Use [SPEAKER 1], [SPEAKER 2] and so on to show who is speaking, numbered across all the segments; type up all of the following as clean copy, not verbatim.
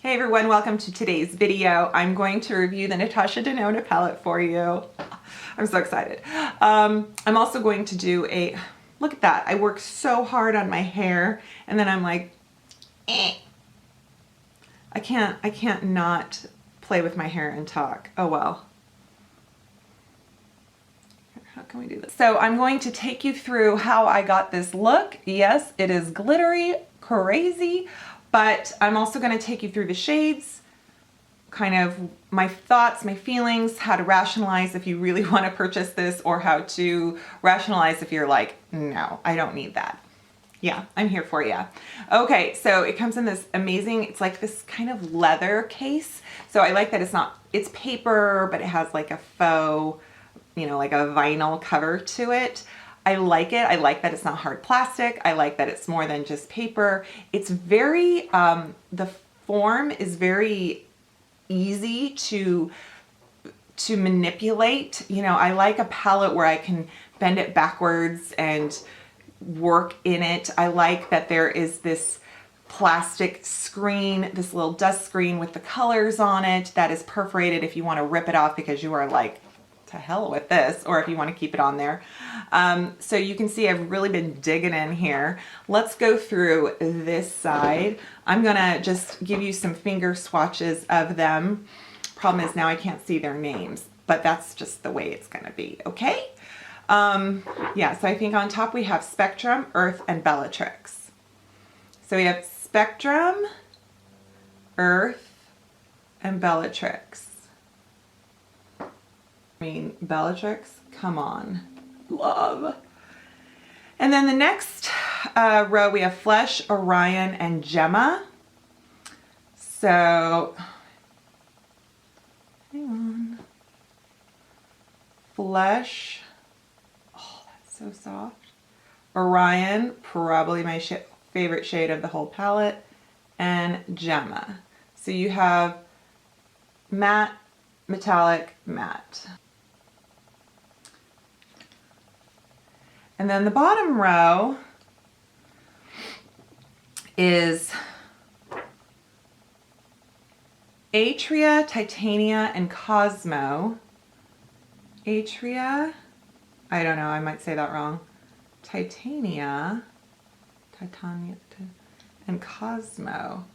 [SPEAKER 1] Hey everyone, welcome to today's video. I'm going to review the NATASHA DENONA palette for you. I'm so excited. I'm also going to do a, look at that. I work so hard on my hair and then I'm like, eh. I can't not play with my hair and talk. Oh well. How can we do this? So I'm going to take you through how I got this look. Yes, it is glittery, crazy, but I'm also going to take you through the shades, kind of my thoughts, my feelings, how to rationalize if you really want to purchase this, or how to rationalize if you're like, no, I don't need that. Yeah, I'm here for you. Okay, so it comes in this amazing, it's like this kind of leather case. So I like that it's paper, but it has like a faux, you know, like a vinyl cover to it. I like it. I like that it's not hard plastic. I like that it's more than just paper. It's very, the form is very easy to manipulate. You know, I like a palette where I can bend it backwards and work in it. I like that there is this plastic screen, this little dust screen with the colors on it that is perforated if you want to rip it off because you are like, to hell with this, or if you want to keep it on there. So you can see I've really been digging in here. Let's go through this side. I'm gonna just give you some finger swatches of them. Problem is now I can't see their names, but that's just the way it's gonna be, okay? Yeah, so I think on top we have Spectrum, Earth, and Bellatrix. So we have Spectrum, Earth, and Bellatrix. I mean, Bellatrix, come on, love. And then the next row, we have Flesh, Orion, and Gemma. So, hang on. Flesh, oh, that's so soft. Orion, probably my favorite shade of the whole palette, and Gemma. So you have matte, metallic, matte. And then the bottom row is Atria, Titania, and Cosmo. Atria, I don't know, I might say that wrong. Titania, and Cosmo.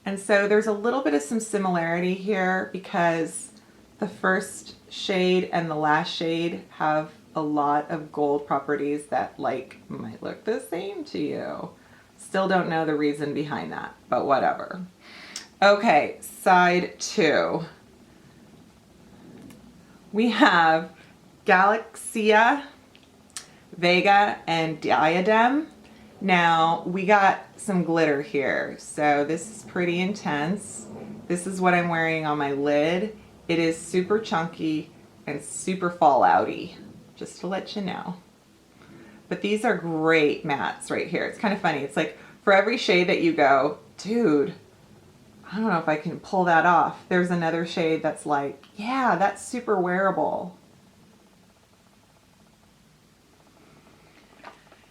[SPEAKER 1] And so there's a little bit of some similarity here because the first shade and the last shade have a lot of gold properties that like might look the same to you. Still don't know the reason behind that, but whatever. Okay, side 2. We have Galaxia, Vega, and Diadem. Now we got some glitter here, so this is pretty intense. This is what I'm wearing on my lid. It is super chunky and super fallouty, just to let you know. But these are great mattes right here. It's kind of funny. It's like for every shade that you go, dude, I don't know if I can pull that off. There's another shade that's like, yeah, that's super wearable.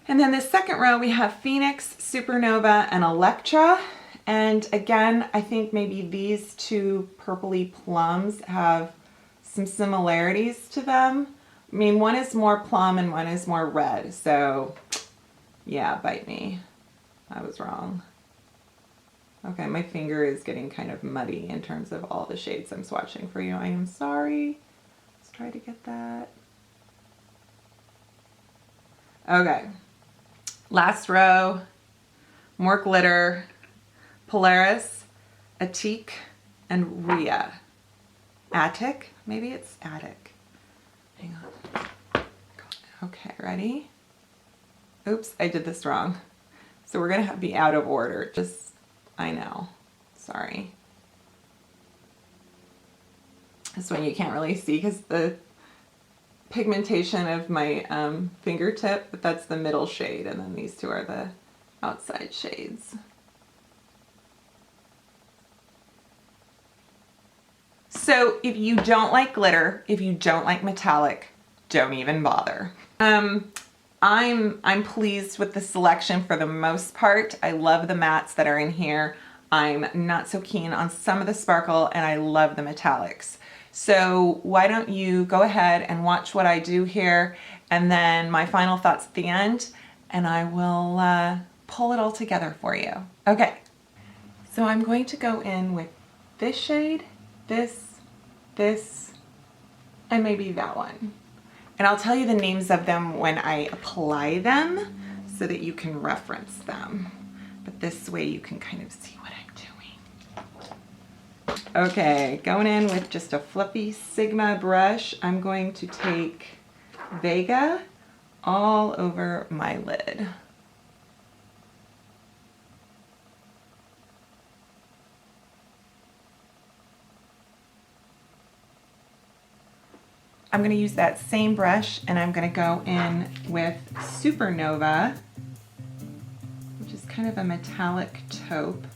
[SPEAKER 1] And then the second row, we have Phoenix, Supernova, and Electra. And again, I think maybe these two purpley plums have some similarities to them. I mean, one is more plum and one is more red. So yeah, bite me. I was wrong. Okay, my finger is getting kind of muddy in terms of all the shades I'm swatching for you. I am sorry. Let's try to get that. Okay. Last row, more glitter, Polaris, Attic, and Rhea. Attic? Maybe it's Attic. Hang on. Okay, ready? Oops, I did this wrong. So we're gonna be out of order. Just, I know, sorry. This one you can't really see because the pigmentation of my fingertip, but that's the middle shade, and then these two are the outside shades. So if you don't like glitter, if you don't like metallic, don't even bother. I'm pleased with the selection for the most part. I love the mattes that are in here. I'm not so keen on some of the sparkle, and I love the metallics. So why don't you go ahead and watch what I do here, and then my final thoughts at the end, and I will pull it all together for you. Okay, so I'm going to go in with this shade, this, and maybe that one. And I'll tell you the names of them when I apply them so that you can reference them. But this way you can kind of see what I'm doing. Okay, going in with just a fluffy Sigma brush, I'm going to take Vega all over my lid. I'm going to use that same brush, and I'm going to go in with Supernova, which is kind of a metallic taupe.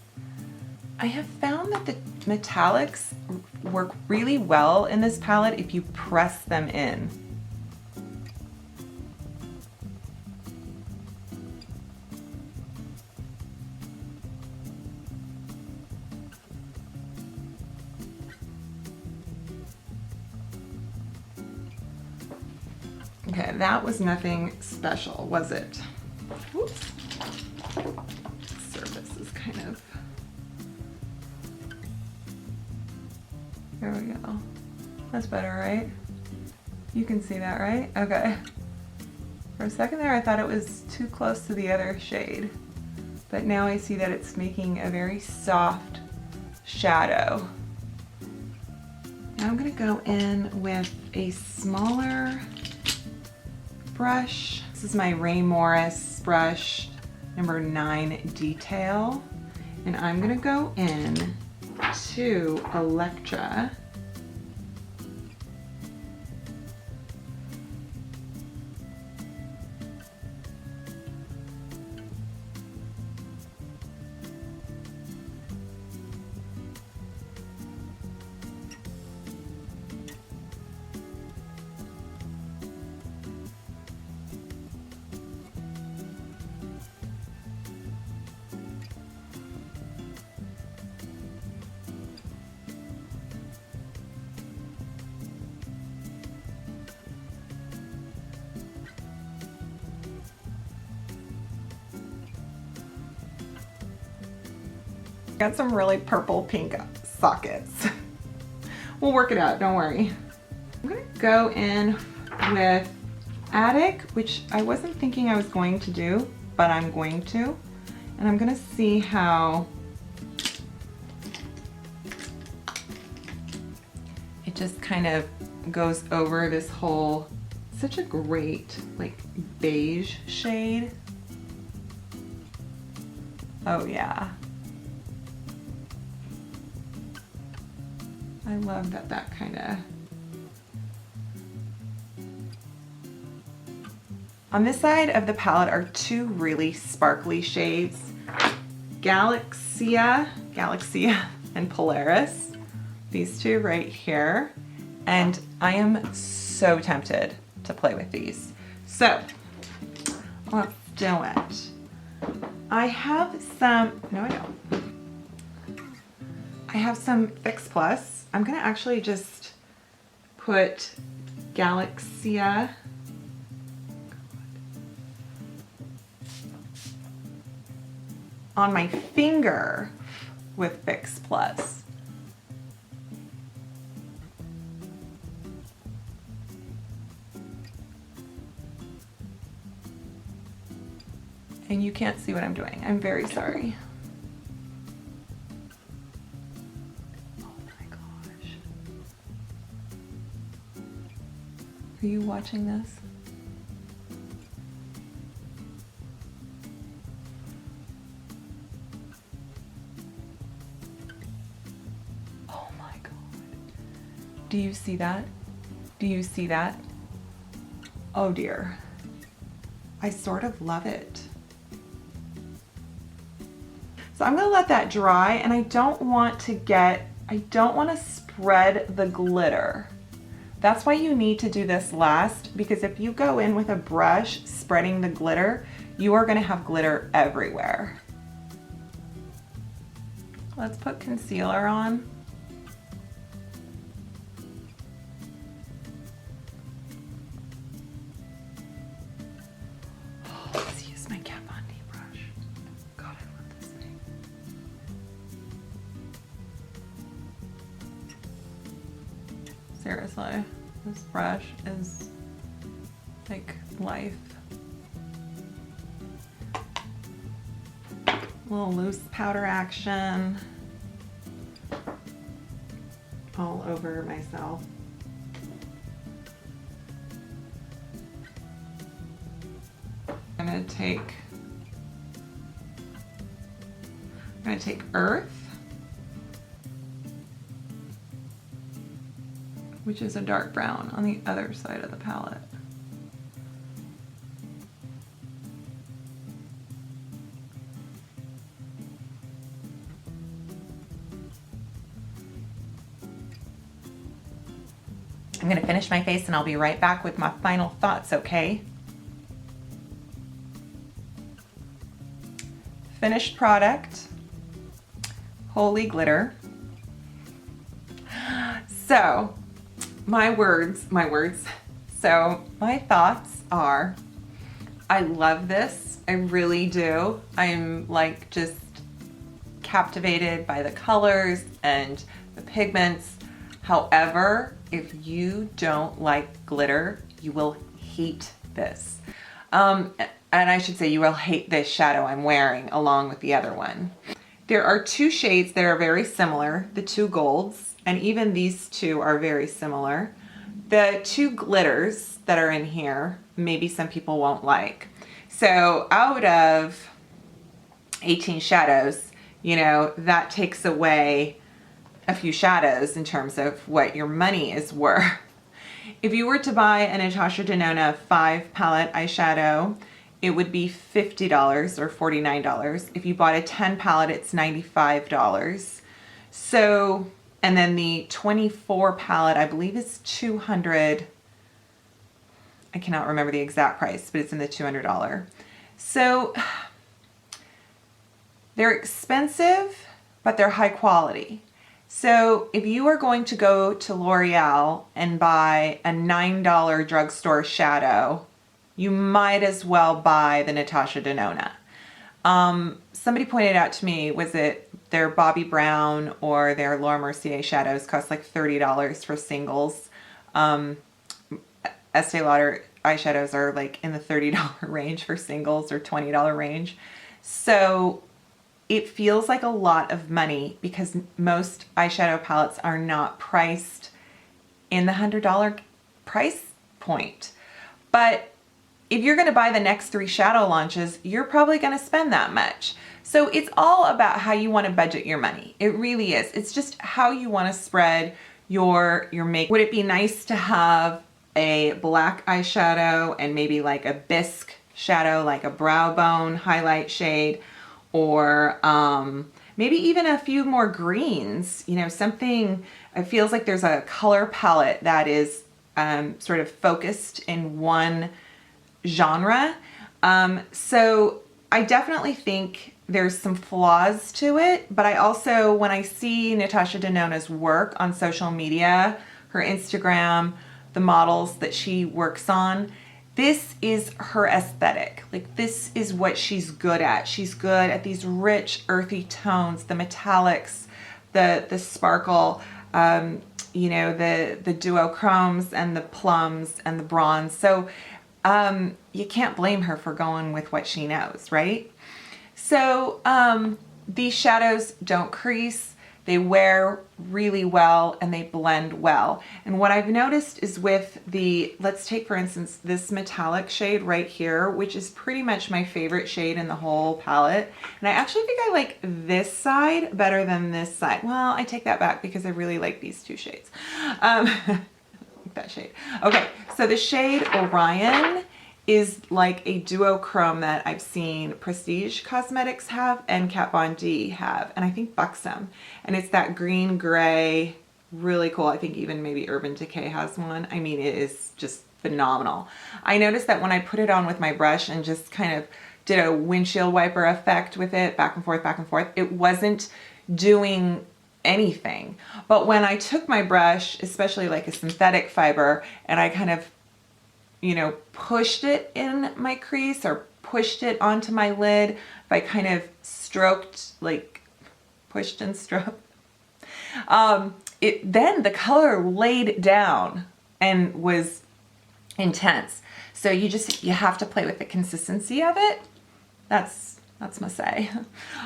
[SPEAKER 1] I have found that the metallics work really well in this palette if you press them in. Okay, that was nothing special, was it? Whoops. Surface is kind of... There we go. That's better, right? You can see that, right? Okay. For a second there, I thought it was too close to the other shade, but now I see that it's making a very soft shadow. Now I'm gonna go in with a smaller brush. This is my Ray Morris brush, number 9 Detail. And I'm gonna go in to Electra. Got some really purple pink sockets. We'll work it out, don't worry. I'm gonna go in with Attic, which I wasn't thinking I was going to do, but I'm going to. And I'm gonna see how it just kind of goes over this whole, such a great like beige shade. Oh yeah. I love that that kind of... On this side of the palette are two really sparkly shades, Galaxia and Polaris. These two right here. And I am so tempted to play with these. So let's do it. I have some, no I don't. I have some Fix Plus. I'm gonna actually just put Galaxia on my finger with Fix Plus. And you can't see what I'm doing. I'm very sorry. Are you watching this? Oh my God. Do you see that? Do you see that? Oh dear. I sort of love it. So I'm gonna let that dry, and I don't want to spread the glitter. That's why you need to do this last, because if you go in with a brush spreading the glitter, you are gonna have glitter everywhere. let's put concealer on. Oh, let's use my Kat Von D brush. God, I love this thing. Seriously, this brush is like life. A little loose powder action all over myself. I'm gonna take Earth, which is a dark brown, on the other side of the palette. I'm gonna finish my face and I'll be right back with my final thoughts, okay? Finished product, holy glitter. So, my words. So, my thoughts are, I love this, I really do. I'm like just captivated by the colors and the pigments. However, if you don't like glitter, you will hate this. And I should say you will hate this shadow I'm wearing along with the other one. There are two shades that are very similar, the two golds, and even these two are very similar. The two glitters that are in here, maybe some people won't like. So out of 18 shadows, you know, that takes away a few shadows in terms of what your money is worth. If you were to buy a NATASHA DENONA 5 palette eyeshadow, it would be $50 or $49. If you bought a 10 palette, it's $95. So, and then the 24 palette, I believe is $200. I cannot remember the exact price, but it's in the $200. So they're expensive, but they're high quality. So if you are going to go to L'Oreal and buy a $9 drugstore shadow, you might as well buy the NATASHA DENONA. Somebody pointed out to me, was it their Bobbi Brown or their Laura Mercier shadows cost like $30 for singles. Estee Lauder eyeshadows are like in the $30 range for singles or $20 range. So it feels like a lot of money because most eyeshadow palettes are not priced in the $100 price point. But if you're gonna buy the next 3 shadow launches, you're probably gonna spend that much. So it's all about how you wanna budget your money. It really is. It's just how you wanna spread your makeup. Would it be nice to have a black eyeshadow and maybe like a bisque shadow, like a brow bone highlight shade, or maybe even a few more greens, you know, something, it feels like there's a color palette that is sort of focused in one genre. So I definitely think there's some flaws to it, but I also, when I see NATASHA DENONA's work on social media, her Instagram, the models that she works on, this is her aesthetic. Like, this is what she's good at. She's good at these rich, earthy tones, the metallics, the sparkle, you know, the duochromes and the plums and the bronze. So you can't blame her for going with what she knows, right? So these shadows don't crease. They wear really well and they blend well. And what I've noticed is with the, let's take for instance this metallic shade right here, which is pretty much my favorite shade in the whole palette. And I actually think I like this side better than this side. Well, I take that back because I really like these two shades. That shade. Okay, so the shade Orion is like a duochrome that I've seen Prestige Cosmetics have and Kat Von D have, and I think Buxom. And it's that green gray, really cool. I think even maybe Urban Decay has one. I mean, it is just phenomenal. I noticed that when I put it on with my brush and just kind of did a windshield wiper effect with it, back and forth, it wasn't doing anything. But when I took my brush, especially like a synthetic fiber, and I kind of, you know, pushed it in my crease or pushed it onto my lid, if I kind of stroked, like pushed and stroked, then the color laid down and was intense. So you have to play with the consistency of it. That's my say.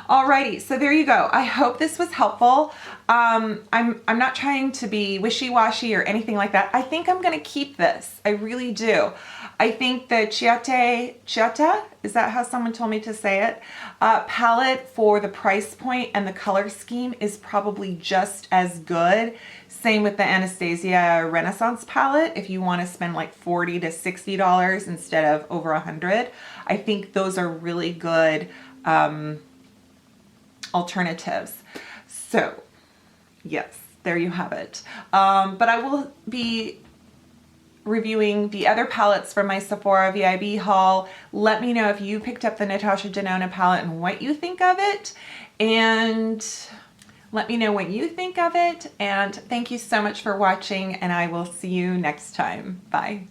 [SPEAKER 1] Alrighty, so there you go. I hope this was helpful. I'm not trying to be wishy-washy or anything like that. I think I'm gonna keep this. I really do. I think the Chiata, is that how someone told me to say it? Palette for the price point and the color scheme is probably just as good. Same with the Anastasia Renaissance palette. If you want to spend like $40 to $60 instead of over $100, I think those are really good alternatives. So yes, there you have it. But I will be reviewing the other palettes from my Sephora VIB haul. Let me know if you picked up the Natasha Denona palette and what you think of it. And let me know what you think of it. And thank you so much for watching, and I will see you next time. Bye.